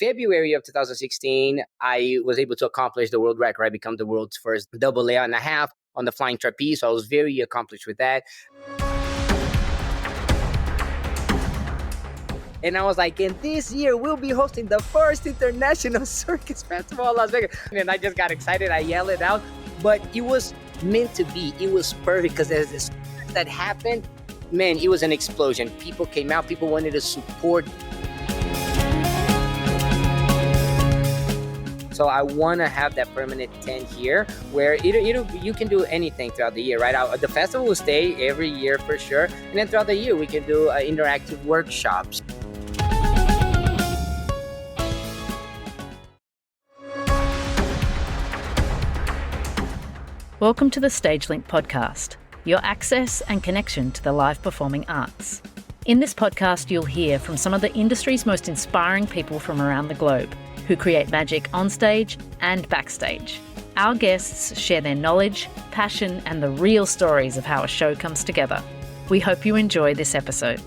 February of 2016, I was able to accomplish the world record. I become the world's first double layout and a half on the flying trapeze. So I was very accomplished with that. And I was like, and this year we'll be hosting the first international circus festival in Las Vegas. And I just got excited. I yelled it out. But it was meant to be. It was perfect because as this that happened, man, it was an explosion. People came out. People wanted to support. So I want to have that permanent tent here where you can do anything throughout the year, right? The festival will stay every year for sure. And then throughout the year, we can do interactive workshops. Welcome to the StageLync podcast, your access and connection to the live performing arts. In this podcast, you'll hear from some of the industry's most inspiring people from around the globe who create magic on stage and backstage. Our guests share their knowledge, passion, and the real stories of how a show comes together. We hope you enjoy this episode.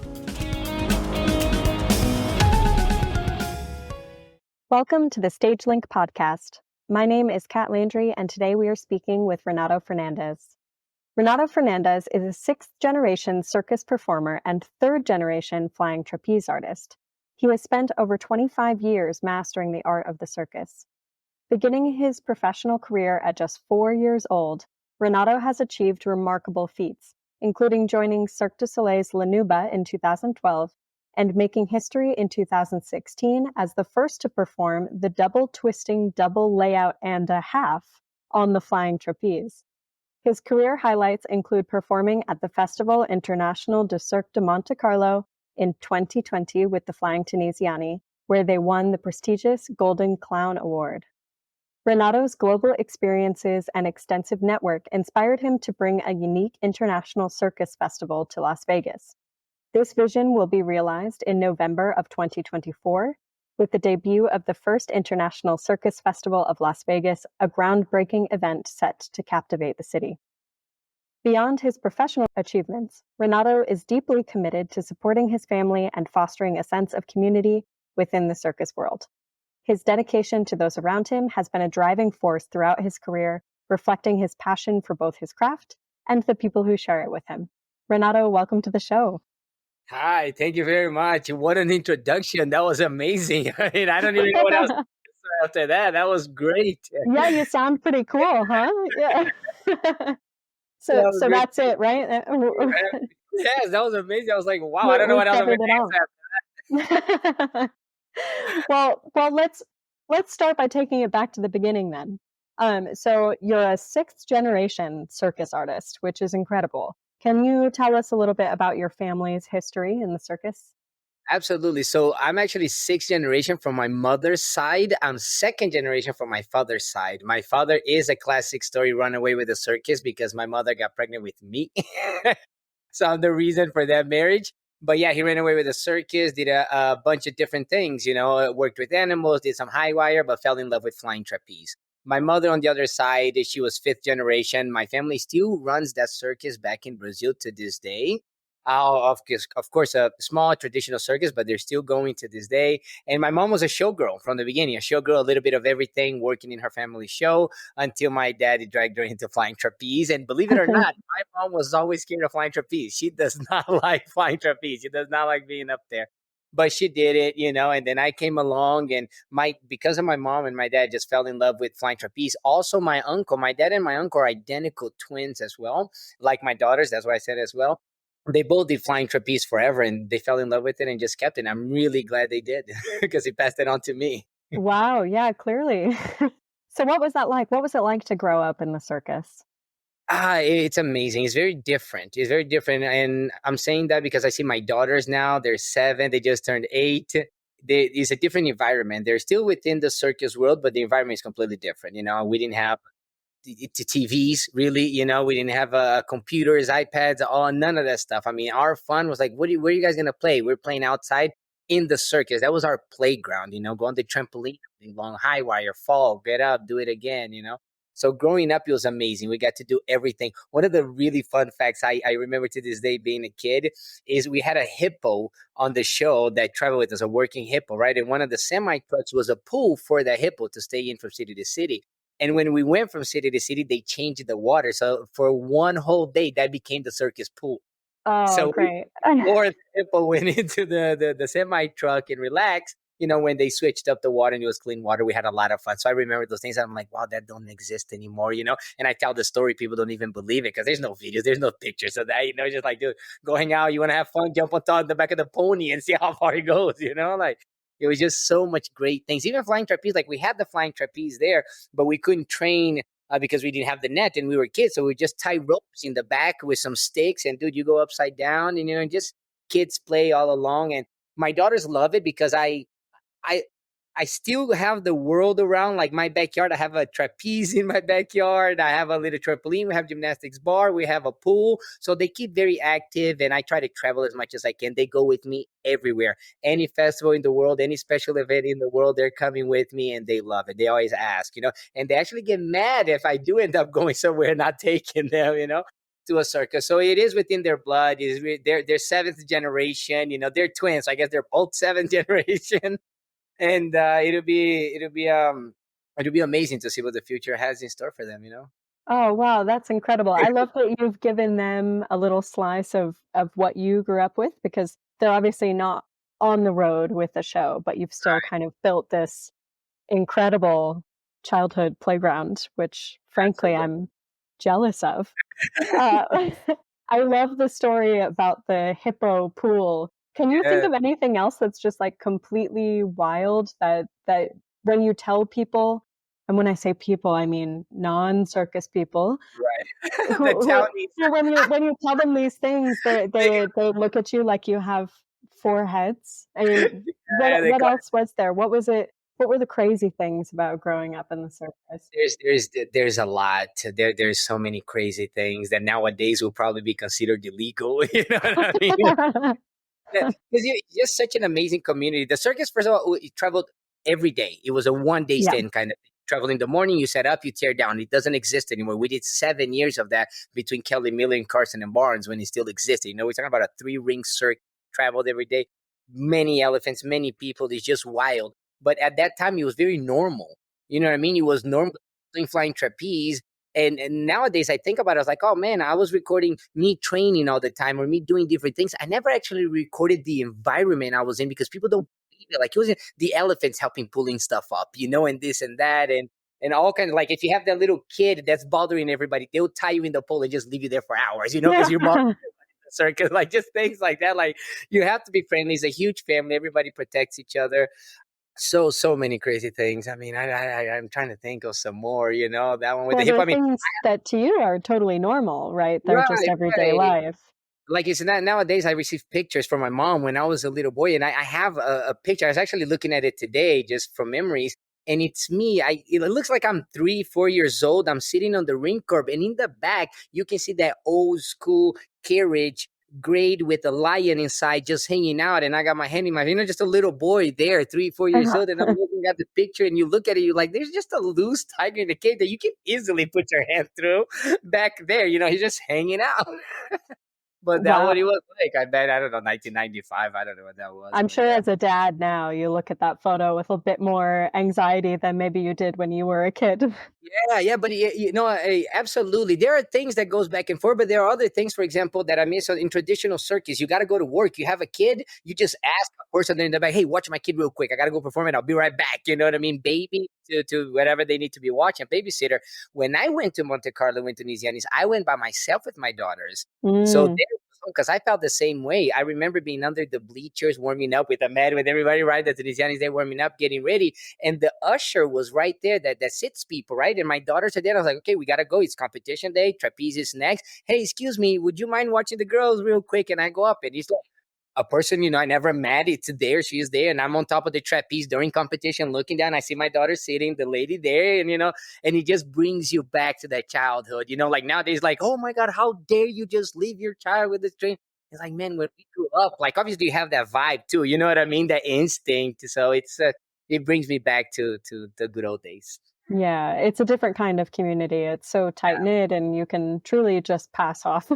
Welcome to the StageLync podcast. My name is Kat Landry, and today we are speaking with Renato Fernandes. Renato Fernandes is a sixth-generation circus performer and third-generation flying trapeze artist. He has spent over 25 years mastering the art of the circus. Beginning his professional career at just 4 years old, Renato has achieved remarkable feats, including joining Cirque du Soleil's Nouba in 2012 and making history in 2016 as the first to perform the double twisting double layout and a half on the flying trapeze. His career highlights include performing at the Festival International de Cirque de Monte Carlo in 2020 with the Flying Tuniziani, where they won the prestigious Golden Clown Award. Renato's global experiences and extensive network inspired him to bring a unique international circus festival to Las Vegas. This vision will be realized in November of 2024 with the debut of the first International Circus Festival of Las Vegas, a groundbreaking event set to captivate the city. Beyond his professional achievements, Renato is deeply committed to supporting his family and fostering a sense of community within the circus world. His dedication to those around him has been a driving force throughout his career, reflecting his passion for both his craft and the people who share it with him. Renato, welcome to the show. Hi, thank you very much. What an introduction. That was amazing. I mean, I don't even know what else to say after that. That was great. Yeah, you sound pretty cool, huh? Yeah. So that's it, right? Yes, that was amazing. I was like, wow, I don't know what else I'm going to answer after that. Well, let's start by taking it back to the beginning then. So you're a sixth generation circus artist, which is incredible. Can you tell us a little bit about your family's history in the circus? Absolutely. So I'm actually sixth generation from my mother's side. I'm second generation from my father's side. My father is a classic story runaway with the circus because my mother got pregnant with me. So I'm the reason for that marriage. But yeah, he ran away with the circus, did a bunch of different things, worked with animals, did some high wire, but fell in love with flying trapeze. My mother on the other side, she was fifth generation. My family still runs that circus back in Brazil to this day. Of course, a small traditional circus, but they're still going to this day. And my mom was a showgirl from the beginning, a showgirl, a little bit of everything, working in her family show until my daddy dragged her into flying trapeze. And believe it or not, my mom was always scared of flying trapeze. She does not like flying trapeze. She does not like being up there. But she did it, and then I came along and because of my mom and my dad just fell in love with flying trapeze. Also, my dad and my uncle are identical twins as well, like my daughters. That's what I said as well. They both did flying trapeze forever and they fell in love with it and just kept it. I'm really glad they did because he passed it on to me. Wow. Yeah, clearly. So what was that like? What was it like to grow up in the circus? It's amazing. It's very different. It's very different. And I'm saying that because I see my daughters now, they're 7, they just turned 8. It's a different environment. They're still within the circus world, but the environment is completely different. We didn't have the TVs really, we didn't have computers, iPads, none of that stuff. I mean, our fun was like, where are you guys going to play? We're playing outside in the circus. That was our playground, go on the trampoline, long high wire, fall, get up, do it again, So growing up, it was amazing. We got to do everything. One of the really fun facts I remember to this day being a kid is we had a hippo on the show that traveled with us, a working hippo, right? And one of the semi trucks was a pool for the hippo to stay in from city to city. And when we went from city to city, they changed the water. So for one whole day, that became the circus pool. Oh, So great. before the hippo went into the semi truck and relaxed, when they switched up the water and it was clean water, we had a lot of fun. So I remember those things. I'm like, wow, that don't exist anymore. And I tell the story, people don't even believe it because there's no videos, there's no pictures of that. Just like, dude, go hang out. You want to have fun, jump on top the back of the pony and see how far it goes. Like it was just so much great things. Even flying trapeze, like we had the flying trapeze there, but we couldn't train because we didn't have the net and we were kids. So we just tie ropes in the back with some sticks and dude, you go upside down and just kids play all along. And my daughters love it because I I still have the world around like my backyard. I have a trapeze in my backyard. I have a little trampoline. We have gymnastics bar. We have a pool. So they keep very active and I try to travel as much as I can. They go with me everywhere. Any festival in the world, any special event in the world, they're coming with me and they love it. They always ask, and they actually get mad if I do end up going somewhere and not taking them, to a circus. So it is within their blood. They're seventh generation, they're twins. So I guess they're both seventh generation. And it'll be amazing to see what the future has in store for them. Oh, wow, that's incredible. I love that you've given them a little slice of what you grew up with because they're obviously not on the road with the show, but you've still kind of built this incredible childhood playground, which frankly Absolutely. I'm jealous of. Uh, I love the story about the hippo pool. Can you think Yeah, of anything else that's just like completely wild that when you tell people, and when I say people, I mean non-circus people, right. The who townies. when you tell them these things, they They, they look at you like you have four heads. I mean, yeah, they what call else was there? What was it? What were the crazy things about growing up in the circus? there's a lot. There's so many crazy things that nowadays will probably be considered illegal. You know what I mean? Because it's just such an amazing community. The circus, first of all, it traveled every day. It was a 1 day Yeah. stand kind of thing. Travel in the morning, you set up, you tear down. It doesn't exist anymore. We did 7 years of that between Kelly Miller and Carson and Barnes when it still existed. We're talking about a 3-ring circuit, traveled every day, many elephants, many people. It's just wild. But at that time, it was very normal. You know what I mean? It was normal doing flying trapeze. And nowadays I think about it, I was like, oh man, I was recording me training all the time or me doing different things. I never actually recorded the environment I was in because people don't believe it. Like it was the elephants helping pulling stuff up, and this and that and all kinds of like if you have that little kid that's bothering everybody, they'll tie you in the pole and just leave you there for hours, because you're bothering the circus, like just things like that. Like you have to be friendly. It's a huge family. Everybody protects each other. So many crazy things. I mean, I'm trying to think of some more. That one with the Well, hip. there are I mean, things that to you are totally normal, right? They're just right, everyday right. life. Like it's not nowadays. I receive pictures from my mom when I was a little boy, and I have a picture. I was actually looking at it today, just from memories, and it's me. It looks like I'm 3, 4 years old. I'm sitting on the ring curb, and in the back, you can see that old school carriage grade with a lion inside, just hanging out. And I got my hand in just a little boy there, 3, 4 years old, and I'm looking at the picture, and you look at it, you're like, there's just a loose tiger in the cage that you can easily put your hand through back there. He's just hanging out. But that what Wow. it was like. I bet, I don't know, 1995. I don't know what that was, I'm but sure yeah. as a dad now, you look at that photo with a bit more anxiety than maybe you did when you were a kid. Yeah, yeah, but absolutely. There are things that goes back and forth, but there are other things, for example, that I miss in traditional circus. You got to go to work. You have a kid, you just ask a person in the back, hey, watch my kid real quick. I got to go perform it. I'll be right back. You know what I mean? Baby to whatever they need to be watching, babysitter. When I went to Monte Carlo, went to Tuniziani's, I went by myself with my daughters. So Mm. there, because I felt the same way. I remember being under the bleachers, warming up with a mat with everybody, right? The Tunisianis, they warming up, getting ready. And the usher was right there that sits people, right? And my daughters are there. I was like, okay, we got to go. It's competition day. Trapeze is next. Hey, excuse me, would you mind watching the girls real quick? And I go up and he's like, a person, I never met. It's there. She is there. And I'm on top of the trapeze during competition, looking down. I see my daughter sitting, the lady there. And it just brings you back to that childhood. Like nowadays, like, oh my God, how dare you just leave your child with this train? It's like, man, when we grew up, like, obviously you have that vibe too. You know what I mean? That instinct. So it brings me back to the good old days. Yeah, it's a different kind of community. It's so tight knit, and you can truly just pass off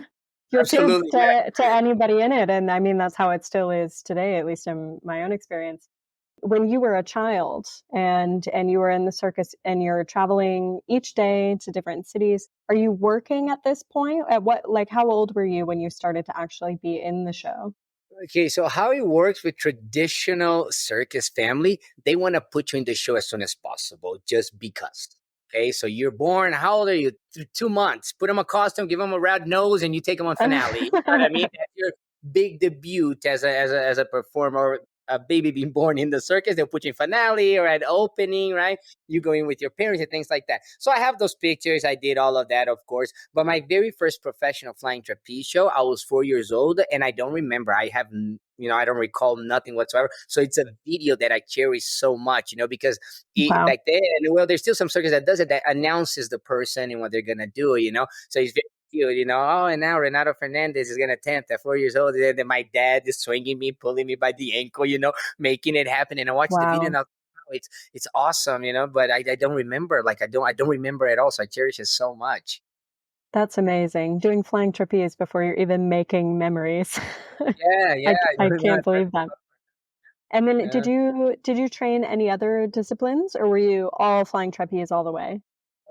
your kids Absolutely, yeah. to anybody in it. And I mean, that's how it still is today, at least in my own experience. When you were a child and you were in the circus and you're traveling each day to different cities, are you working at this point? At what, like, how old were you when you started to actually be in the show? Okay, so how it works with traditional circus family, they want to put you in the show as soon as possible, just because. Okay, so you're born, how old are you? 2 months. Put them a costume, give them a red nose, and you take them on finale. You know what I mean? That's your big debut as a performer. A baby being born in the circus, they'll put you in finale or at opening, right? You go in with your parents and things like that. So I have those pictures. I did all of that, of course. But my very first professional flying trapeze show, I was 4 years old, and I don't remember. I don't recall nothing whatsoever. So it's a video that I cherish so much, because Wow. back then, well, there's still some circus that does it, that announces the person and what they're gonna do. So it's very cute. Oh, and now Renato Fernandes is gonna attempt at 4 years old. And then my dad is swinging me, pulling me by the ankle, making it happen. And I watched the video, and Wow. I was, "Wow, it's awesome, but I don't remember. Like I don't remember at all. So I cherish it so much. That's amazing. Doing flying trapeze before you're even making memories. Yeah, yeah. I can't believe that. And then Yeah. did you train any other disciplines, or were you all flying trapeze all the way?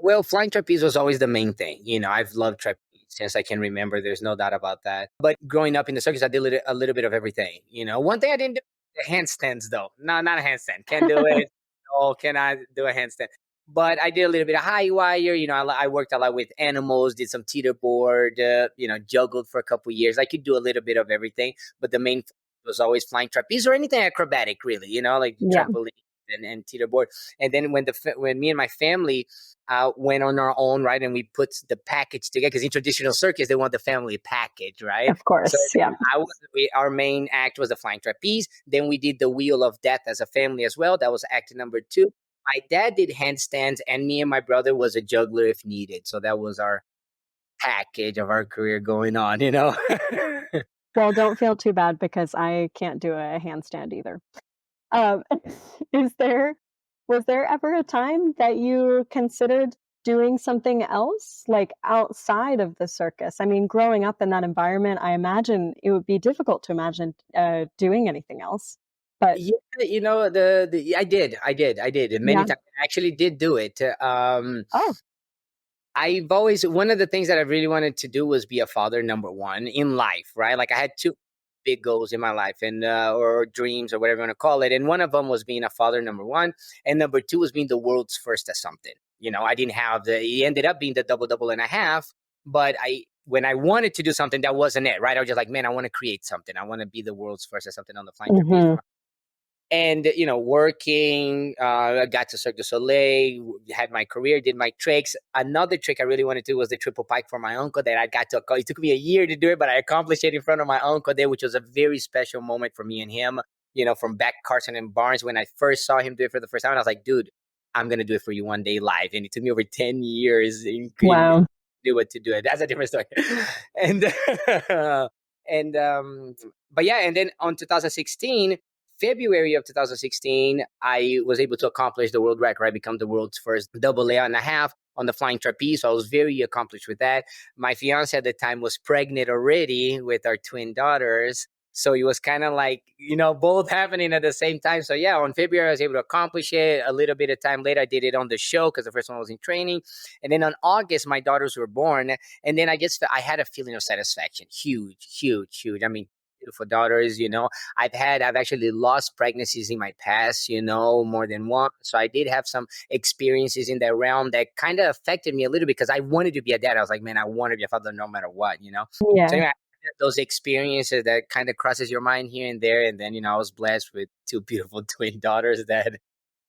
Well, flying trapeze was always the main thing. I've loved trapeze since I can remember. There's no doubt about that. But growing up in the circus, I did a little bit of everything. One thing I didn't do, the handstands though. No, not a handstand. Can't do it. Oh, cannot do a handstand. But I did a little bit of high wire. I worked a lot with animals, did some teeter board, juggled for a couple years. I could do a little bit of everything, but the main was always flying trapeze or anything acrobatic, really, like Yeah, trampoline and teeter board. And then when me and my family went on our own, right? And we put the package together because in traditional circus, they want the family package, right? of So course. Yeah. our main act was the flying trapeze. Then we did the wheel of death as a family as well. That was act number two. My dad did handstands, and me and my brother was a juggler if needed. So that was our package of our career going on. Well, don't feel too bad because I can't do a handstand either. Um, is there was there ever a time that you considered doing something else, like, outside of the circus? I mean, growing up in that environment, I imagine it would be difficult to imagine, doing anything else. But Yeah, I did, and many yeah. times. I actually did do it. Oh, I've always one of the things that I really wanted to do was be a father, number one, in life, right? Like I had two big goals in my life, and or dreams or whatever you want to call it. And one of them was being a father, number one, and number two was being the world's first at something. I didn't have the. It ended up being the double and a half, but when I wanted to do something, that wasn't it, right? I was just like, man, I want to create something. I want to be the world's first at something on the flying trapeze. mhm. And working, I got to Cirque du Soleil, had my career, did my tricks. Another trick I really wanted to do was the triple pike for my uncle that I got to. It took me a year to do it, but I accomplished it in front of my uncle there, which was a very special moment for me and him. From back Carson and Barnes, when I first saw him do it for the first time, I was like, dude, I'm gonna do it for you one day live. And it took me over 10 years in Wow. do it to do it. That's a different story. And and but yeah, and then on 2016. February of 2016, I was able to accomplish the world record. I become the world's first double layer and a half on the flying trapeze. So I was very accomplished with that. My fiance at the time was pregnant already with our twin daughters. So it was kind of like, both happening at the same time. So yeah, on February, I was able to accomplish it. A little bit of time later, I did it on the show because the first one was in training. And then on August, my daughters were born. And then I had a feeling of satisfaction. Huge, huge, huge. I mean, beautiful daughters. I've actually lost pregnancies in my past, more than one. So I did have some experiences in that realm that kind of affected me a little bit because I wanted to be a dad. I was like, man, I want to be a father no matter what. So Yeah. anyway, those experiences that kind of crosses your mind here and there. And then, I was blessed with two beautiful twin daughters that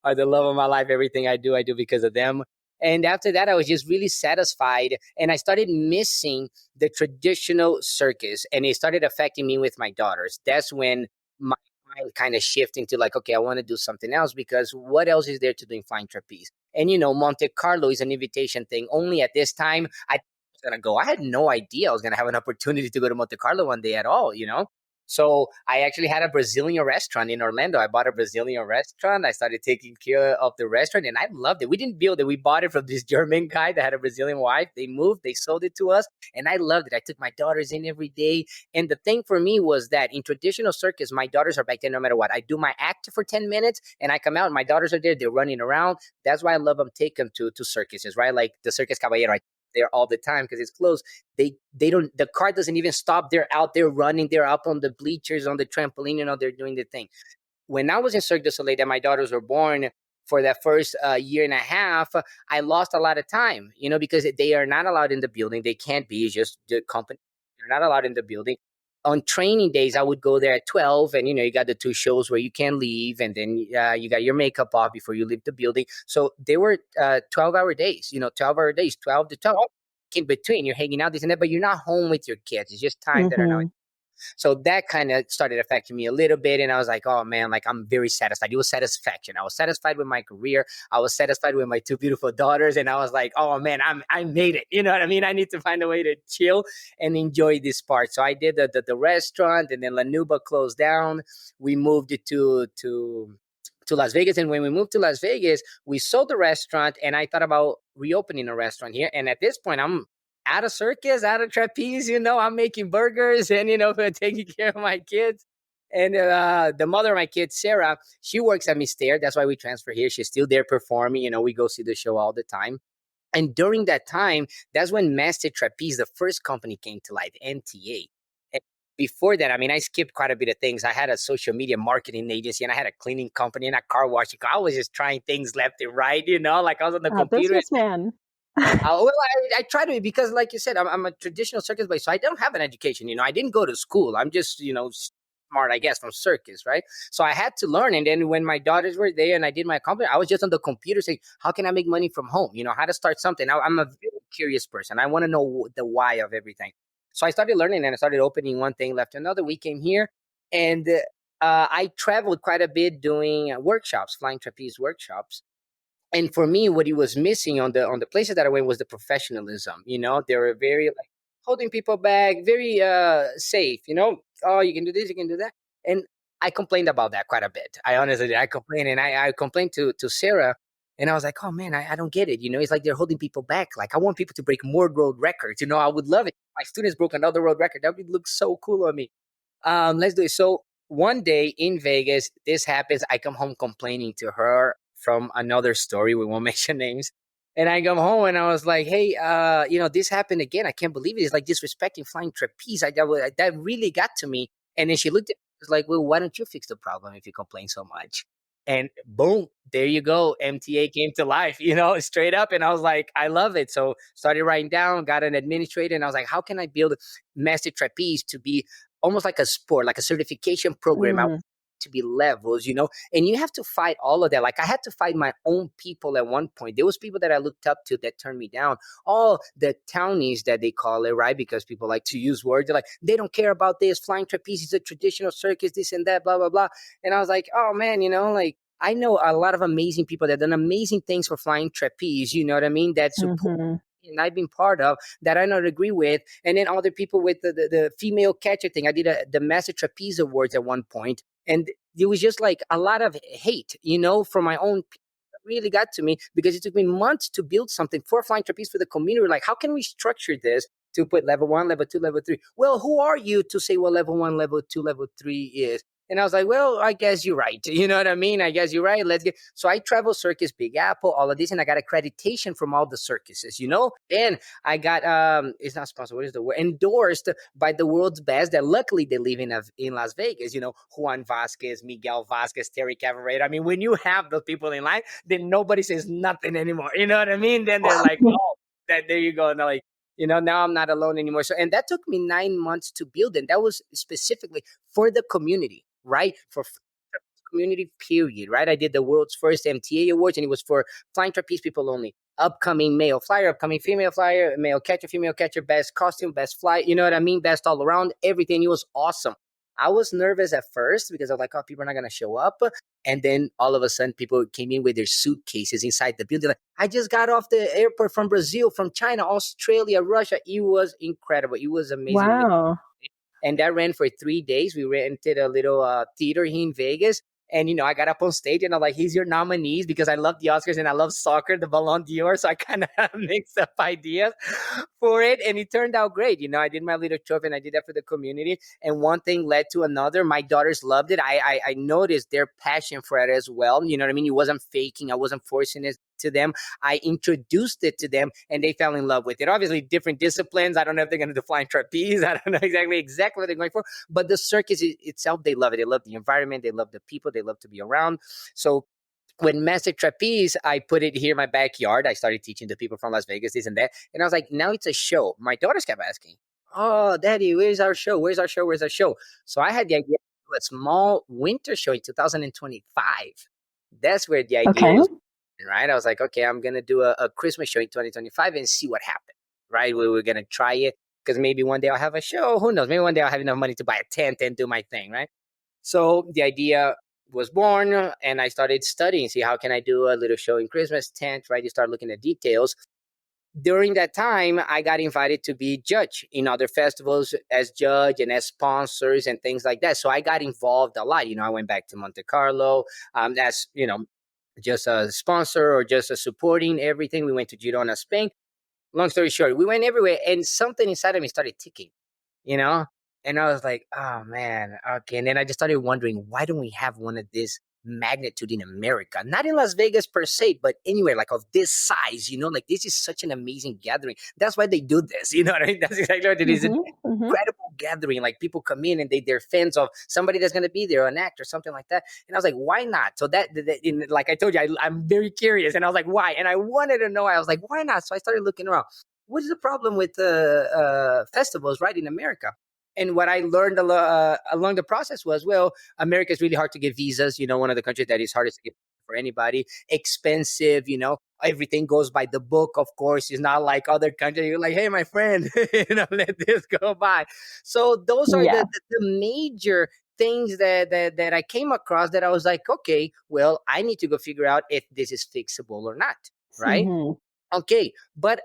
are the love of my life. Everything I do because of them. And after that, I was just really satisfied. And I started missing the traditional circus. And it started affecting me with my daughters. That's when my mind kind of shifted into like, okay, I want to do something else because what else is there to do in flying trapeze? And, Monte Carlo is an invitation thing. Only at this time, I was going to go. I had no idea I was going to have an opportunity to go to Monte Carlo one day at all. So I actually had a Brazilian restaurant in Orlando. I bought a Brazilian restaurant. I started taking care of the restaurant and I loved it. We didn't build it. We bought it from this German guy that had a Brazilian wife. They moved, they sold it to us and I loved it. I took my daughters in every day. And the thing for me was that in traditional circus, my daughters are back there no matter what. I do my act for 10 minutes and I come out and my daughters are there. They're running around. That's why I love them. Take them to circuses, right? Like the Circus Caballero. I there all the time because it's closed. They don't the car doesn't even stop. They're out there running. They're up on the bleachers, on the trampoline, they're doing the thing. When I was in Cirque du Soleil, that my daughters were born for that first year and a half, I lost a lot of time, because they are not allowed in the building. They can't be. It's just the company. They're not allowed in the building. On training days, I would go there at 12 and, you got the 2 shows where you can leave and then you got your makeup off before you leave the building. So they were 12-hour days, 12-hour days, 12 to 12. In between, you're hanging out, this and that, but you're not home with your kids. It's just time that are not. So that kind of started affecting me a little bit. And I was like, oh man, like I'm very satisfied. It was satisfaction. I was satisfied with my career. I was satisfied with my 2 beautiful daughters. And I was like, oh man, I made it. You know what I mean? I need to find a way to chill and enjoy this part. So I did the restaurant and then La Nouba closed down. We moved it to Las Vegas. And when we moved to Las Vegas, we sold the restaurant and I thought about reopening a restaurant here. And at this point, I'm out of circus, out of trapeze, I'm making burgers and, taking care of my kids. And the mother of my kids, Sarah, she works at Mister. That's why we transfer here. She's still there performing. We go see the show all the time. And during that time, that's when Master Trapeze, the first company, came to life, MTA. And before that, I skipped quite a bit of things. I had a social media marketing agency and I had a cleaning company and a car washing. I was just trying things left and right, like I was on the computer. Businessman. Well, I try to be because, like you said, I'm a traditional circus boy, so I don't have an education. I didn't go to school. I'm just, smart, I guess, from circus, right? So I had to learn. And then when my daughters were there and I did my company, I was just on the computer saying, how can I make money from home? How to start something. I'm a very curious person. I want to know the why of everything. So I started learning and I started opening one thing left another. We came here and I traveled quite a bit doing workshops, flying trapeze workshops. And for me, what he was missing on the places that I went was the professionalism. They were very like holding people back, very safe. Oh, you can do this, you can do that. And I complained about that quite a bit. I honestly, I complained, and I complained to Sarah, and I was like, oh man, I don't get it. It's like they're holding people back. Like I want people to break more world records. I would love it. My students broke another world record. That would look so cool on me. Let's do it. So one day in Vegas, this happens. I come home complaining to her from another story. We won't mention names. And I come home and I was like, hey, this happened again. I can't believe it. It's like disrespecting flying trapeze. That really got to me. And then she looked at me and was like, well, why don't you fix the problem if you complain so much? And boom, there you go. MTA came to life, straight up. And I was like, I love it. So started writing down, got an administrator. And I was like, how can I build Master Trapeze to be almost like a sport, like a certification program? To be levels, and you have to fight all of that. Like I had to fight my own people at one point. There was people that I looked up to that turned me down. All the townies that they call it, right? Because people like to use words. They're like, they don't care about this. Flying trapeze is a traditional circus, this and that, blah, blah, blah. And I was like, oh man, like I know a lot of amazing people that have done amazing things for flying trapeze, you know what I mean? That support and I've been part of that I don't agree with. And then other people with the female catcher thing. I did the Master Trapeze Awards at one point. And it was just like a lot of hate, from my own people. It really got to me because it took me months to build something for flying trapeze for the community. Like, how can we structure this to put level 1, level 2, level 3? Well, who are you to say what level 1, level 2, level 3 is? And I was like, well, I guess you're right. You know what I mean? I guess you're right. So I travel circus, Big Apple, all of this, and I got accreditation from all the circuses, And I got, it's not sponsored, what is the word? Endorsed by the world's best that luckily they live in Las Vegas, Juan Vasquez, Miguel Vasquez, Terry Cavaretta. When you have those people in line, then nobody says nothing anymore. You know what I mean? Then they're like, oh, there you go. And they're like, now I'm not alone anymore. So, and that took me 9 months to build. And that was specifically for the community. Right? For community period, right? I did the world's first MTA awards and it was for flying trapeze people only. Upcoming male flyer, upcoming female flyer, male catcher, female catcher, best costume, best flight, you know what I mean? Best all around, everything. It was awesome. I was nervous at first because I was like, oh, people are not going to show up. And then all of a sudden people came in with their suitcases inside the building. Like, I just got off the airport from Brazil, from China, Australia, Russia. It was incredible. It was amazing. Wow. And that ran for 3 days. We rented a little theater here in Vegas. And, I got up on stage and I'm like, here's your nominees, because I love the Oscars and I love soccer, the Ballon d'Or. So I kind of mixed up ideas for it. And it turned out great. I did my little trophy and I did that for the community. And one thing led to another. My daughters loved it. I noticed their passion for it as well. You know what I mean? It wasn't faking. I wasn't forcing it to them. I introduced it to them and they fell in love with it. Obviously, different disciplines. I don't know if they're going to do flying trapeze. I don't know exactly what they're going for. But the circus itself, they love it. They love the environment. They love the people. They love to be around. So when Master Trapeze, I put it here in my backyard. I started teaching the people from Las Vegas, this and that. And I was like, now it's a show. My daughters kept asking, oh, Daddy, where's our show? Where's our show? Where's our show? So I had the idea to do a small winter show in 2025. That's where the idea was, right? I was like, okay, I'm going to do a Christmas show in 2025 and see what happens, right? We're going to try it because maybe one day I'll have a show. Who knows? Maybe one day I'll have enough money to buy a tent and do my thing, right? So the idea was born and I started studying, see how can I do a little show in Christmas tent, right? You start looking at details. During that time, I got invited to be judge in other festivals as judge and as sponsors and things like that. So I got involved a lot. I went back to Monte Carlo as, just a sponsor or just a supporting everything. We went to Girona, Spain. Long story short, we went everywhere and something inside of me started ticking, you know? And I was like, oh man, okay. And then I just started wondering, why don't we have one of this magnitude in America? Not in Las Vegas per se, but anywhere like of this size, like this is such an amazing gathering. That's why they do this, you know what I mean? That's exactly what it is. Incredible gathering. Like people come in and they're fans of somebody that's going to be there, an actor, something like that. And I was like, why not? So like I told you, I'm very curious. And I was like, why? And I wanted to know. I was like, why not? So I started looking around. What is the problem with festivals, right, in America? And what I learned along the process was, well, America is really hard to get visas. One of the countries that is hardest to get for anybody. Expensive, everything goes by the book, of course. It's not like other countries. You're like, hey, my friend, let this go by. So those are the major things that I came across that I was like, okay, well, I need to go figure out if this is fixable or not, right? Okay,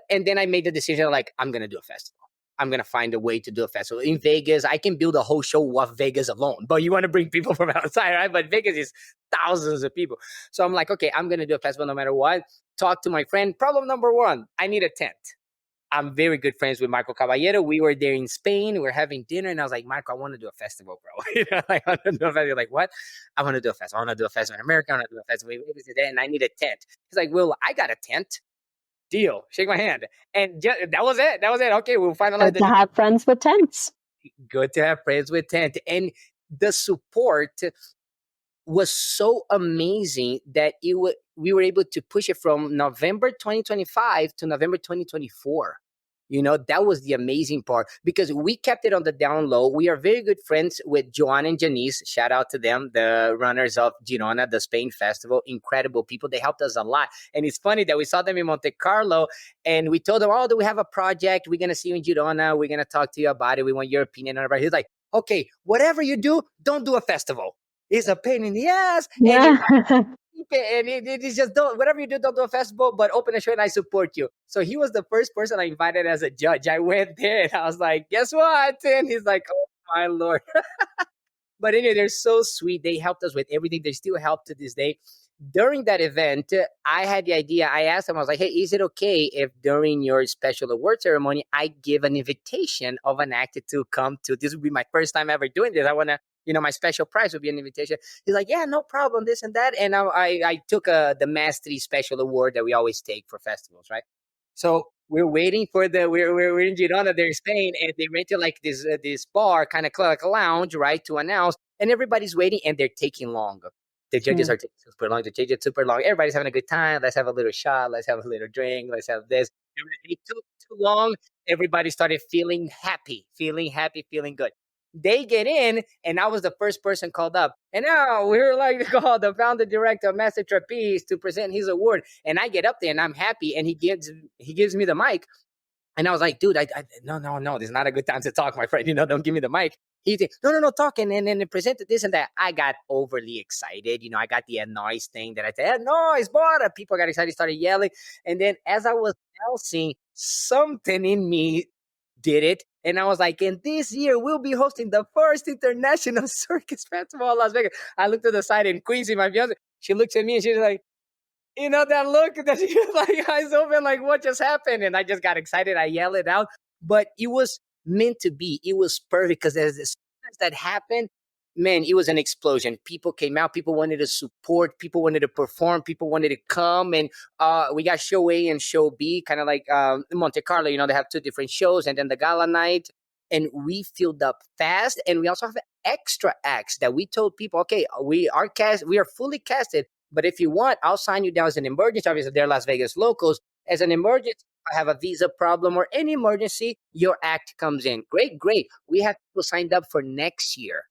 and then I made the decision, like, I'm going to do a festival. I'm going to find a way to do a festival. In Vegas, I can build a whole show of Vegas alone, but you want to bring people from outside, right? But Vegas is thousands of people. So I'm like, okay, I'm going to do a festival no matter what. Talk to my friend. Problem number one, I need a tent. I'm very good friends with Marco Caballero. We were there in Spain. We were having dinner, and I was like, Marco, I want to do a festival, bro. I want to do a festival. Like, what? I want to do a festival. I want to do a festival in America. I want to do a festival in Vegas, and I need a tent. He's like, well, I got a tent. Deal. Shake my hand. And that was it. Okay, we'll finalize. Good to have friends with tents. Good to have friends with tent. And the support was so amazing that we were able to push it from November 2025 to November 2024. That was the amazing part because we kept it on the down low. We are very good friends with Joan and Janice. Shout out to them, the runners of Girona, the Spain Festival. Incredible people. They helped us a lot. And it's funny that we saw them in Monte Carlo and we told them, oh, do we have a project? We're going to see you in Girona. We're going to talk to you about it. We want your opinion on it. He's like, okay, whatever you do, don't do a festival. It's a pain in the ass. Yeah. And it is just whatever you do, don't do a festival, but open a show and I support you. So he was the first person I invited as a judge. I went there and I was like, guess what? And he's like, oh my Lord. But anyway, they're so sweet. They helped us with everything. They still help to this day. During that event, I had the idea. I asked them, I was like, hey, is it okay if during your special award ceremony, I give an invitation of an actor to come to, this would be my first time ever doing this. I want to, my special prize would be an invitation. He's like, yeah, no problem, this and that. And I took the Mastery Special Award that we always take for festivals, right? So we're waiting for we're in Girona, they're in Spain, and they rented like this bar, kind of like a lounge, right, to announce. And everybody's waiting, and they're taking long. The judges are taking super long. The judges super long. Everybody's having a good time. Let's have a little shot. Let's have a little drink. Let's have this. It took too long. Everybody started feeling happy, feeling good. They get in, and I was the first person called up. And now we're like to call the founder director of Master Trapeze to present his award. And I get up there, and I'm happy, and he gives me the mic. And I was like, dude, no, this is not a good time to talk, my friend. Don't give me the mic. He said, no, talk. And then presented this and that. I got overly excited. I got the noise thing that I said, noise, border. People got excited, started yelling. And then as I was announcing, something in me did it. And I was like, and this year we'll be hosting the first international circus festival in Las Vegas. I looked to the side and Quincy, my fiance, she looks at me and she's like, that look that she like eyes open, like what just happened? And I just got excited. I yelled it out, but it was meant to be. It was perfect because as soon as that happened, man, it was an explosion. People came out. People wanted to support. People wanted to perform. People wanted to come. And we got show A and show B, kind of like Monte Carlo. They have two different shows, and then the gala night. And we filled up fast. And we also have extra acts that we told people, okay, we are fully casted. But if you want, I'll sign you down as an emergency. Obviously, they're Las Vegas locals. As an emergency, if I have a visa problem or any emergency, your act comes in. Great, great. We have people signed up for next year.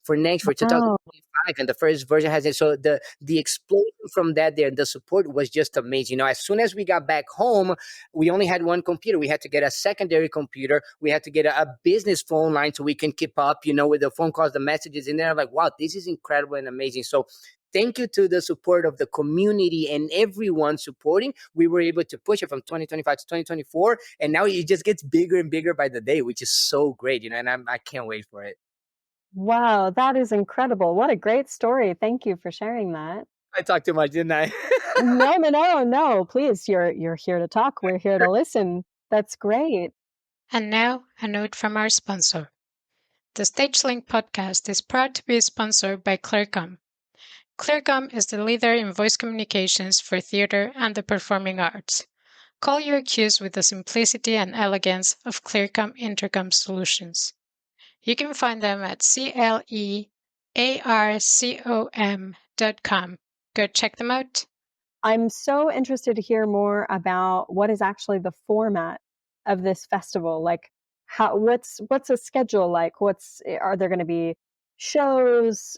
For 2025, and the first version has it. So the explosion from that there, the support was just amazing. As soon as we got back home, we only had one computer. We had to get a secondary computer. We had to get a business phone line so we can keep up, with the phone calls, the messages in there. I'm like, wow, this is incredible and amazing. So thank you to the support of the community and everyone supporting. We were able to push it from 2025 to 2024, and now it just gets bigger and bigger by the day, which is so great, and I can't wait for it. Wow, that is incredible. What a great story. Thank you for sharing that. I talked too much, didn't I? No. Please, you're here to talk. We're here to listen. That's great. And now, a note from our sponsor. The StageLync podcast is proud to be sponsored by Clearcom. Clearcom is the leader in voice communications for theater and the performing arts. Call your cues with the simplicity and elegance of Clearcom Intercom solutions. You can find them at clearcom.com. Go check them out. I'm so interested to hear more about what is actually the format of this festival. Like, what's a schedule like? Are there going to be shows,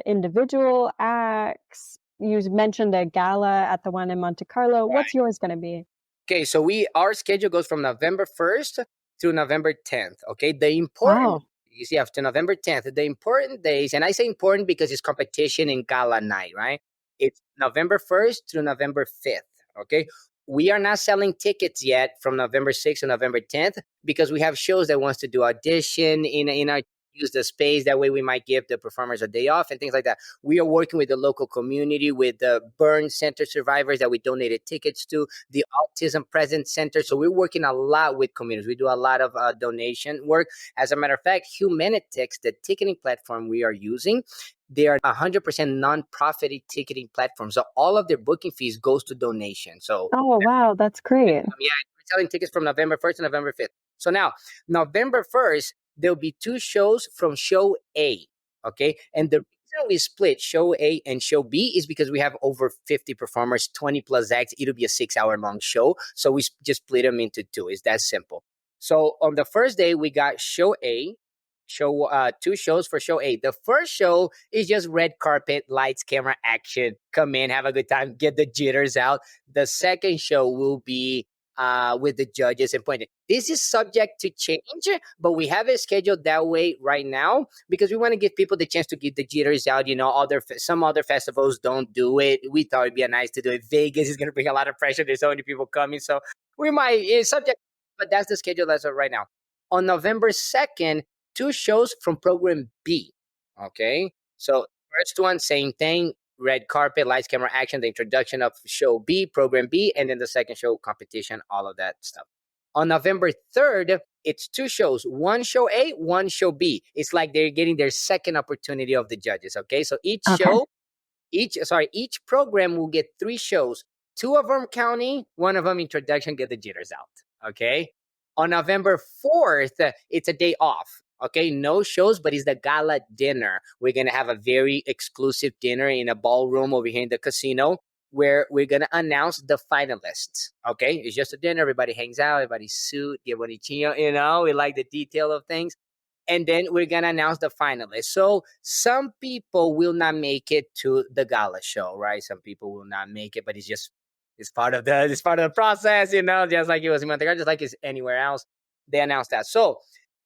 individual acts? You mentioned a gala at the one in Monte Carlo. Right. What's yours going to be? Okay, so our schedule goes from November 1st through November 10th. Okay, the important you see after November 10th, the important days, and I say important because it's competition and gala night, right? It's November 1st through November 5th. Okay, we are not selling tickets yet from November 6th to November 10th because we have shows that wants to do audition in our use the space. That way we might give the performers a day off and things like that. We are working with the local community, with the burn center survivors that we donated tickets to, the autism presence center. So we're working a lot with communities. We do a lot of donation work. As a matter of fact, Humanitix, the ticketing platform we are using, they are 100% non-profit ticketing platform. So all of their booking fees goes to donation. So wow, that's great. we're selling tickets from November 1st to November 5th. So now, November 1st, there'll be two shows from show A, okay? And the reason we split show A and show B is because we have over 50 performers, 20 plus acts. It'll be a 6-hour long show. So we just split them into two. It's that simple. So on the first day, we got show A, two shows for show A. The first show is just red carpet, lights, camera, action. Come in, have a good time, get the jitters out. The second show will be with the judges and pointing. This is subject to change, but we have it scheduled that way right now because we want to give people the chance to get the jitters out. Some other festivals don't do it. We thought it'd be nice to do it. Vegas is going to bring a lot of pressure. There's so many people coming, so we might subject, but that's the schedule as of right now. On November 2nd, two shows from program B. Okay, so first one, same thing. Red carpet, lights, camera, action, the introduction of show B, program B, and then the second show, competition, all of that stuff. On November 3rd, it's two shows, one show A, one show B. It's like they're getting their second opportunity of the judges, okay? So each program will get 3 shows, 2 of them county, 1 of them introduction, get the jitters out, okay? On November 4th, it's a day off. Okay, no shows, but it's the gala dinner. We're going to have a very exclusive dinner in a ballroom over here in the casino where we're going to announce the finalists. Okay, it's just a dinner. Everybody hangs out, everybody's suit, get bonitinho, we like the detail of things. And then we're going to announce the finalists. So some people will not make it to the gala show, right? Some people will not make it, but it's part of the process, just like it was in Monte Carlo, just like it's anywhere else. They announced that. So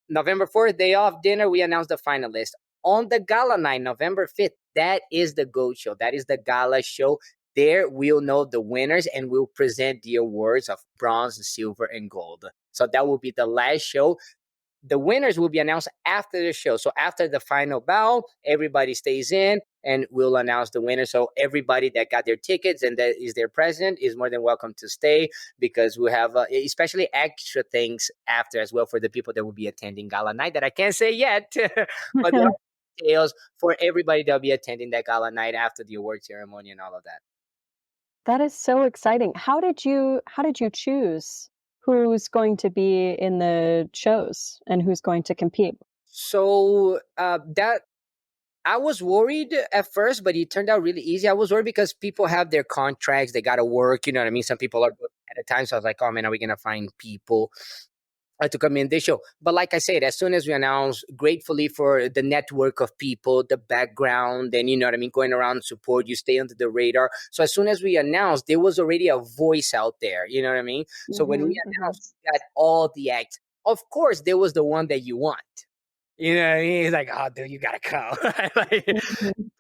November 4th, day off, dinner, we announced the finalists. On the gala night, November 5th, that is the GOAT show. That is the gala show. There we'll know the winners and we'll present the awards of bronze, silver, and gold. So that will be the last show. The winners will be announced after the show. So after the final bow, everybody stays in and we'll announce the winner. So everybody that got their tickets and that is there present is more than welcome to stay, because we have especially extra things after as well for the people that will be attending gala night that I can't say yet, but there are details for everybody that'll be attending that gala night after the award ceremony and all of that. That is so exciting. How did you choose who's going to be in the shows and who's going to compete? So that I was worried at first, but it turned out really easy. I was worried because people have their contracts, they got to work, you know what I mean? Some people are booked at a time. So I was like, oh man, are we going to find people to come in this show? But like I said, as soon as we announced, gratefully for the network of people, the background, and you know what I mean, going around support, you stay under the radar. So as soon as we announced, there was already a voice out there, you know what I mean? So when we announced, we got all the acts. Of course, there was the one that you want. You know what I mean? He's like, oh, dude, you gotta come. Like, Mhm,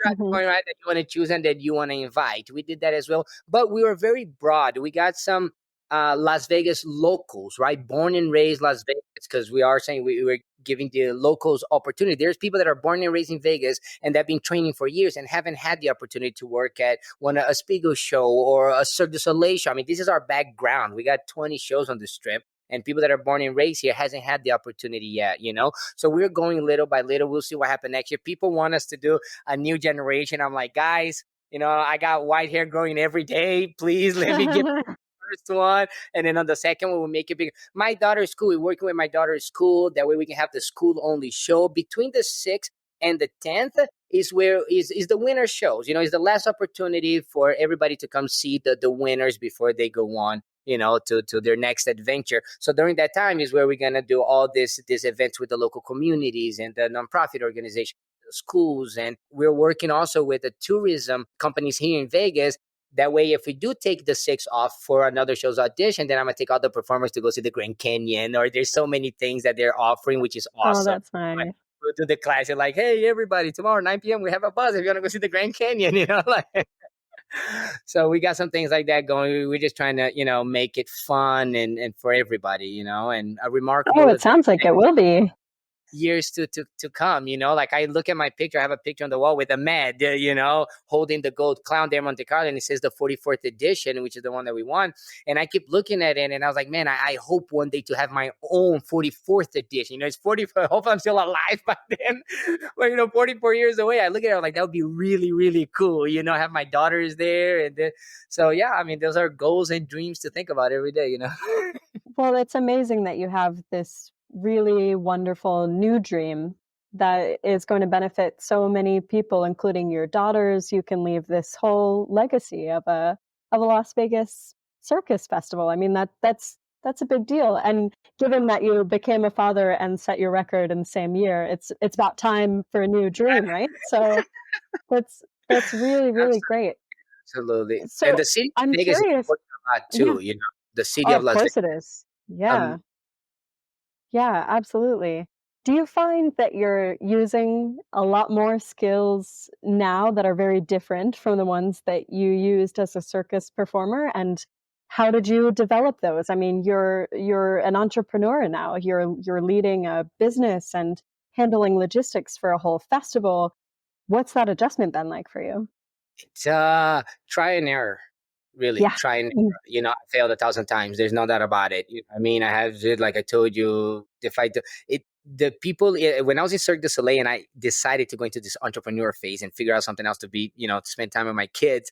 that's the mhm. point, right? That you want to choose and that you want to invite. We did that as well, but we were very broad. We got some Las Vegas locals, right? Born and raised Las Vegas, because we are saying we were giving the locals opportunity. There's people that are born and raised in Vegas and that have been training for years and haven't had the opportunity to work at a Spiegel show or a Cirque du Soleil show. I mean, this is our background. We got 20 shows on the strip. And people that are born and raised here hasn't had the opportunity yet, you know? So we're going little by little. We'll see what happens next year. People want us to do a new generation. I'm like, guys, you know, I got white hair growing every day. Please let me get the first one. And then on the second one, we'll make it bigger. My daughter's school, we're working with my daughter's school. That way we can have the school only show. Between the 6th and the 10th is where is the winner shows. You know, it's the last opportunity for everybody to come see the winners before they go on, you know, to their next adventure. So during that time is where we're gonna do all these events with the local communities and the nonprofit organization, schools, and we're working also with the tourism companies here in Vegas. That way, if we do take the 6 off for another show's audition, then I'm gonna take all the performers to go see the Grand Canyon, or there's so many things that they're offering, which is Oh, awesome. that's nice. We'll do the classic, like, hey, everybody, tomorrow 9 p.m. we have a bus if you want to go see the Grand Canyon, you know, like. So we got some things like that going. We're just trying to, you know, make it fun and for everybody, you know, and a Oh, remarkable it sounds like it will be. years to come, you know. Like I look at my picture, I have a picture on the wall with a Med, you know, holding the gold clown there, Monte Carlo, and it says the 44th edition, which is the one that we won. And I keep looking at it, and I was like, man, I hope one day to have my own 44th edition. You know, it's 44. I hope I'm still alive by then. But you know, 44 years away, I look at it, I'm like, that would be really, really cool. You know, have my daughters there, and then, so yeah, I mean, those are goals and dreams to think about every day. You know. Well, it's amazing that you have this really wonderful new dream that is going to benefit so many people, including your daughters. You can leave this whole legacy of a Las Vegas circus festival. I mean that's a big deal. And given that you became a father and set your record in the same year, it's about time for a new dream, right? So that's really, really great. Absolutely. And So the city I'm of Vegas is curious. important a lot Yeah. too, you know. The city Oh, of of Las Vegas. course it is. Yeah. Um, Yeah, absolutely. Do you find that you're using a lot more skills now that are very different from the ones that you used as a circus performer? And how did you develop those? I mean, you're an entrepreneur now. You're leading a business and handling logistics for a whole festival. What's that adjustment been like for you? it's try and error, really. Yeah. Try and Mm. error. You know, I failed 1,000 times. There's no doubt about it. You know, I mean, I have it, like I told you, if I do it, the people when I was in Cirque du Soleil and I decided to go into this entrepreneur phase and figure out something else to be, you know, to spend time with my kids.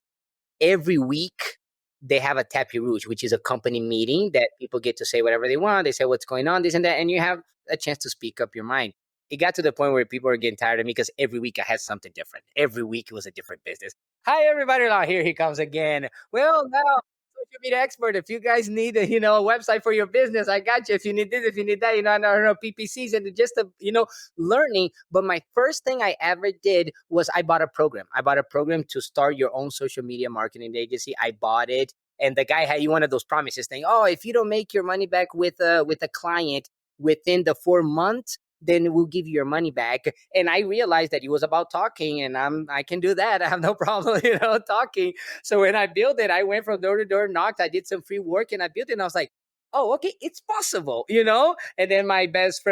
Every week they have a tapis rouge, which is a company meeting that people get to say whatever they want. They say what's going on, this and that, and you have a chance to speak up your mind. It got to the point where people were getting tired of me because every week I had something different. Every week it was a different business. Hi everybody, now here he comes again. Well, now social media expert. If you guys need a, you know, a website for your business, I got you. If you need this, if you need that, you know, I don't know, PPCs and just a, you know, learning. But my first thing I ever did was I bought a program. I bought a program to start your own social media marketing agency. I bought it. And the guy had you one of those promises saying, oh, if you don't make your money back with a client within the 4 months, then we'll give you your money back. And I realized that it was about talking, and I can do that. I have no problem, you know, talking. So when I built it, I went from door to door, knocked, I did some free work and I built it. And I was like, oh, okay, it's possible, And then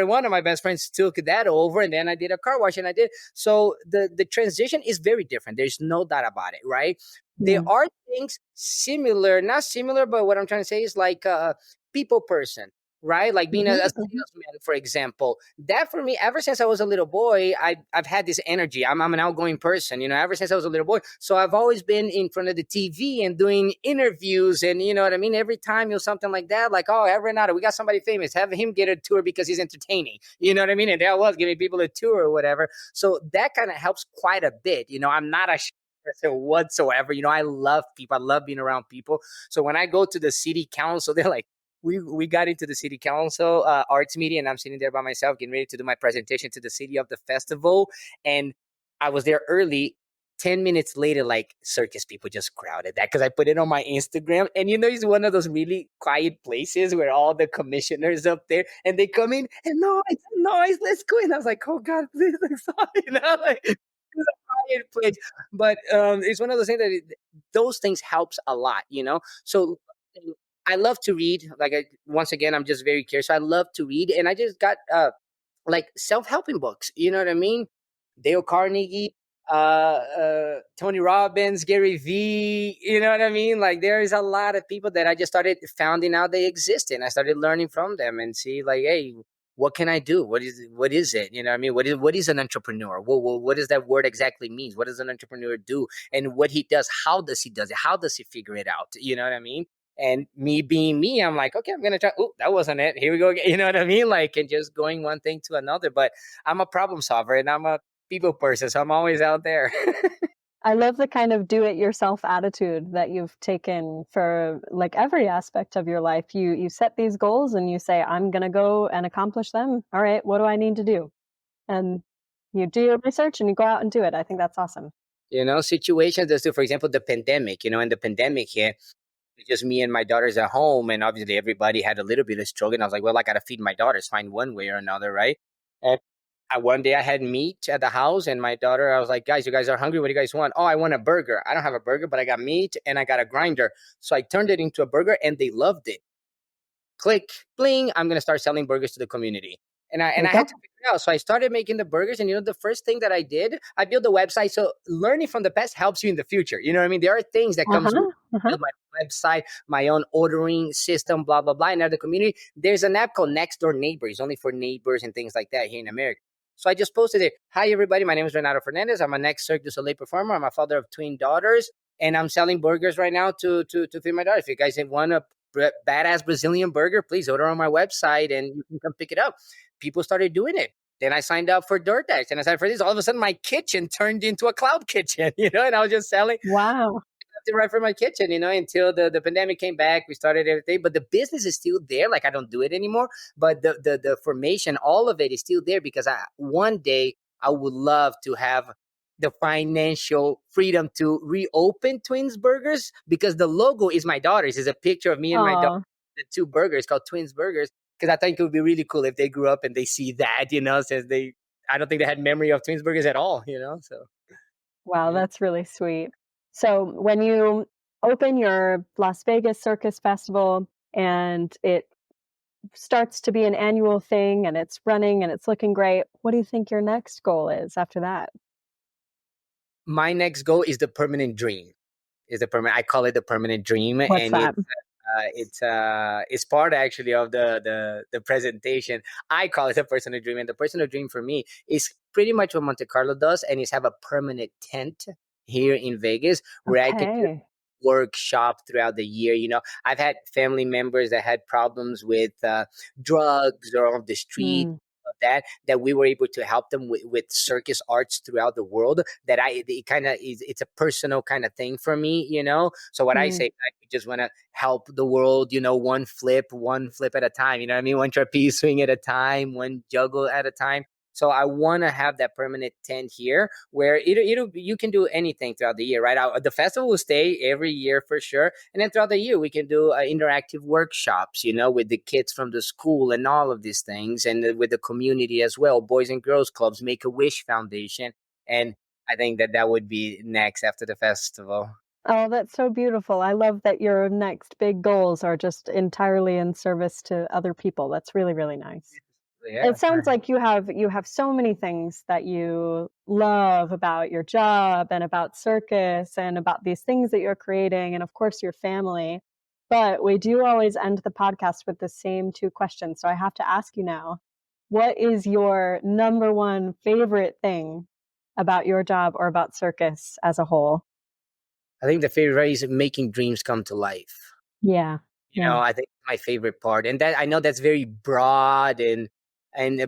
one of my best friends took that over, and then I did a car wash, and I did. So the transition is very different. There's no doubt about it, right? There Mm. are things similar, not similar, but what I'm trying to say is like a people person, right? Like being a Mhm, mhm. salesman, for example. That for me, ever since I was a little boy, I've had this energy. I'm an outgoing person, ever since I was a little boy. So I've always been in front of the TV and doing interviews, and you know what I mean. Every time something like that, like, oh, hey, Renato, we got somebody famous, have him get a tour because he's entertaining. You know what I mean? And there I was giving people a tour or whatever. So that kind of helps quite a bit. I'm not a person whatsoever. I love people. I love being around people. So when I go to the city council, they're like, we got into the city council arts meeting, and I'm sitting there by myself getting ready to do my presentation to the city of the festival, and I was there early. 10 minutes later, like, circus people just crowded that because I put it on my Instagram, and it's one of those really quiet places where all the commissioners up there, and they come in and noise, let's go. And I was like, oh God, please, I'm sorry. Like, it's a quiet place, but it's one of those things that those things helps a lot. So I love to read. Like, once again, I'm just very curious. So I love to read, and I just got like self-helping books. You know what I mean? Dale Carnegie, Tony Robbins, Gary Vee. You know what I mean? Like, there is a lot of people that I just started finding out they exist, and I started learning from them and see, like, hey, what can I do? What is it? You know what I mean? What is an entrepreneur? What does that word exactly mean? What does an entrepreneur do? And what he does, how does he does it? How does he figure it out? You know what I mean? And me being me, I'm like, okay, I'm gonna try. Oh, that wasn't it. Here we go again. You know what I mean? Like, and just going one thing to another. But I'm a problem solver, and I'm a people person, so I'm always out there. I love the kind of do it yourself attitude that you've taken for like every aspect of your life. You set these goals and you say, I'm going to go and accomplish them. All right, what do I need to do? And you do your research and you go out and do it. I think that's awesome. Situations as to, for example, the pandemic. And the pandemic hit. It's just me and my daughters at home, and obviously everybody had a little bit of struggle. And I was like, well, I gotta feed my daughters, find one way or another, right? And one day I had meat at the house, and my daughter, I was like, guys, you guys are hungry? What do you guys want? Oh, I want a burger. I don't have a burger, but I got meat and I got a grinder. So I turned it into a burger, and they loved it. Click, bling, I'm gonna start selling burgers to the community. And I There and you I had go. to figure it out. So I started making the burgers, and the first thing that I did, I built a website. So learning from the past helps you in the future. You know what I mean? There are things that comes with Uh-huh. Uh-huh. build my website, my own ordering system, blah blah blah. And the community, there's an app called Next Door Neighbors, only for neighbors and things like that here in America. So I just posted it. Hi everybody, my name is Renato Fernandes. I'm a next Cirque du Soleil performer. I'm a father of twin daughters, and I'm selling burgers right now to feed my daughter. If you guys want a badass Brazilian burger, please order on my website and you can come pick it up. People started doing it. Then I signed up for DoorDash, and I signed for this. All of a sudden, my kitchen turned into a cloud kitchen, and I was just selling Wow. right from my kitchen, until the pandemic came back. We started everything, but the business is still there. Like, I don't do it anymore, but the formation, all of it is still there because one day I would love to have the financial freedom to reopen Twins Burgers, because the logo is my daughter's. It's a picture of me and my daughter, Oh, the two burgers called Twins Burgers, because I think it would be really cool if they grew up and they see that, since I don't think they had memory of Twins Burgers at all. So wow, yeah. that's really sweet. So when you open your Las Vegas Circus Festival and it starts to be an annual thing and it's running and it's looking great, what do you think your next goal is after that? My next goal is the permanent dream. Is the permanent? I call it the permanent dream, What's and that? it's part actually of the presentation. I call it a personal dream, and the personal dream for me is pretty much what Monte Carlo does, and is have a permanent tent here in Vegas where I can just Okay. workshop throughout the year. I've had family members that had problems with drugs or on the street. Mm, Of that we were able to help them with circus arts throughout the world. That it kind of is, it's a personal kind of thing for me. So what I mm. say, I just want to help the world, one flip at a time. You know what I mean? One trapeze swing at a time, one juggle at a time. So I want to have that permanent tent here where you can do anything throughout the year, right? The festival will stay every year for sure, and then throughout the year we can do interactive workshops, with the kids from the school and all of these things, and with the community as well, Boys and Girls Clubs, Make a Wish Foundation, and I think that would be next after the festival. Oh, that's so beautiful. I love that your next big goals are just entirely in service to other people. That's really, really nice. Yeah. It sounds like you have so many things that you love about your job and about Circus and about these things that you're creating and of course your family. But we do always end the podcast with the same two questions. So I have to ask you now, what is your number one favorite thing about your job or about Circus as a whole? I think the favorite is making dreams come to life. Yeah. Yeah. I think my favorite part, and that I know that's very broad, and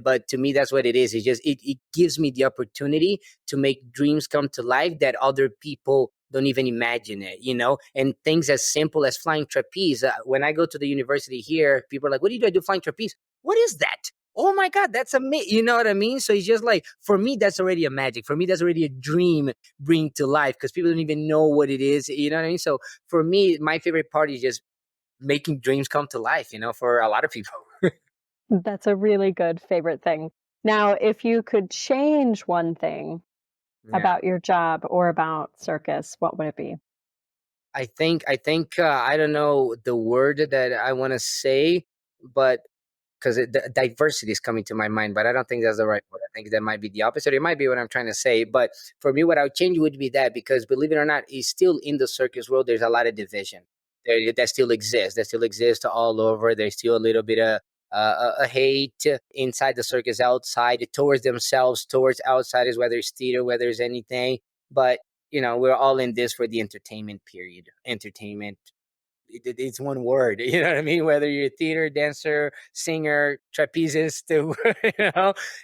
but to me that's what it is. It's just it gives me the opportunity to make dreams come to life that other people don't even imagine it. And things as simple as flying trapeze. When I go to the university here, people are like, "What do you do? I do flying trapeze. What is that?" Oh my God, that's amazing. You know what I mean? So it's just like, for me, that's already a magic. For me, that's already a dream bring to life because people don't even know what it is. You know what I mean? So for me, my favorite part is just making dreams come to life, for a lot of people. That's a really good favorite thing. Now, if you could change one thing Yeah. about your job or about Circus, what would it be? I think I don't know the word that I want to say, but because diversity is coming to my mind, but I don't think that's the right word. I think that might be the opposite. It might be what I'm trying to say. But for me, what I would change would be that, because believe it or not, it's still in the circus world. There's a lot of division that still exists. That still exists all over. There's still a little bit of a hate inside the circus, outside towards themselves, towards outsiders, whether it's theater, whether it's anything. But we're all in this for the entertainment period. Entertainment, it's one word. You know what I mean? Whether you're a theater, dancer, singer, trapezist,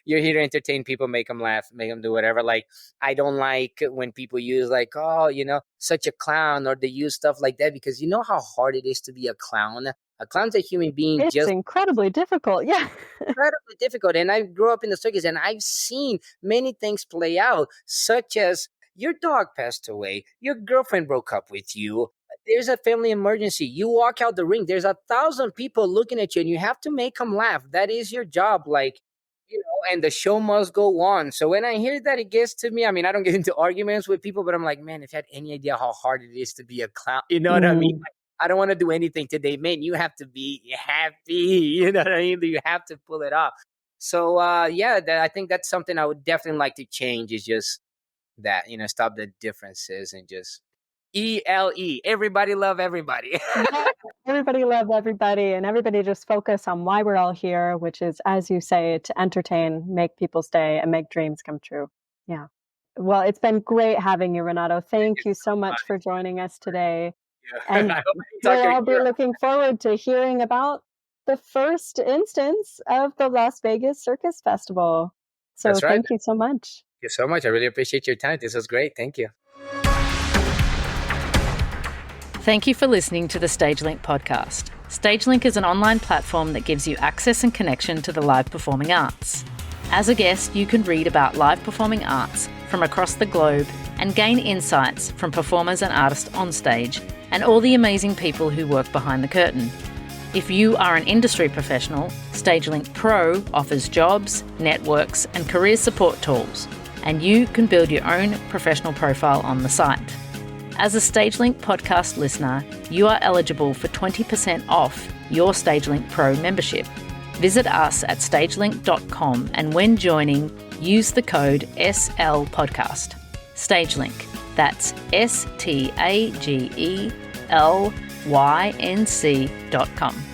you're here to entertain people, make them laugh, make them do whatever. Like, I don't like when people use like, oh, such a clown, or they use stuff like that, because you know how hard it is to be a clown. A clown's a human being, It's just incredibly difficult. Yeah. incredibly difficult. And I grew up in the circus, and I've seen many things play out, such as your dog passed away, your girlfriend broke up with you, there's a family emergency, you walk out the ring, there's 1,000 people looking at you, and you have to make them laugh. That is your job. Like, and the show must go on. So when I hear that, it gets to me. I mean, I don't get into arguments with people, but I'm like, man, if you had any idea how hard it is to be a clown, you know what I mean? Mm. I don't want to do anything today, man. You have to be happy. You know what I mean? You have to pull it off. So, yeah, I think that's something I would definitely like to change, is just that, stop the differences and just ELE. Everybody love everybody. Yeah, everybody love everybody, and everybody just focus on why we're all here, which is, as you say, to entertain, make people stay, and make dreams come true. Yeah. Well, it's been great having you, Renato. Thank you so much for joining us today. Yeah. And I hope I we'll talk to all be you. looking forward to hearing about the first instance of the Las Vegas Circus Festival. So That's right. thank you so much. Thank you so much. I really appreciate your time. This was great. Thank you. Thank you for listening to the StageLync podcast. StageLync is an online platform that gives you access and connection to the live performing arts. As a guest, you can read about live performing arts from across the globe and gain insights from performers and artists on stage and all the amazing people who work behind the curtain. If you are an industry professional, StageLync Pro offers jobs, networks, and career support tools, and you can build your own professional profile on the site. As a StageLync podcast listener, you are eligible for 20% off your StageLync Pro membership. Visit us at stagelync.com, and when joining, use the code SLPodcast. StageLync, that's StagelYnc.com.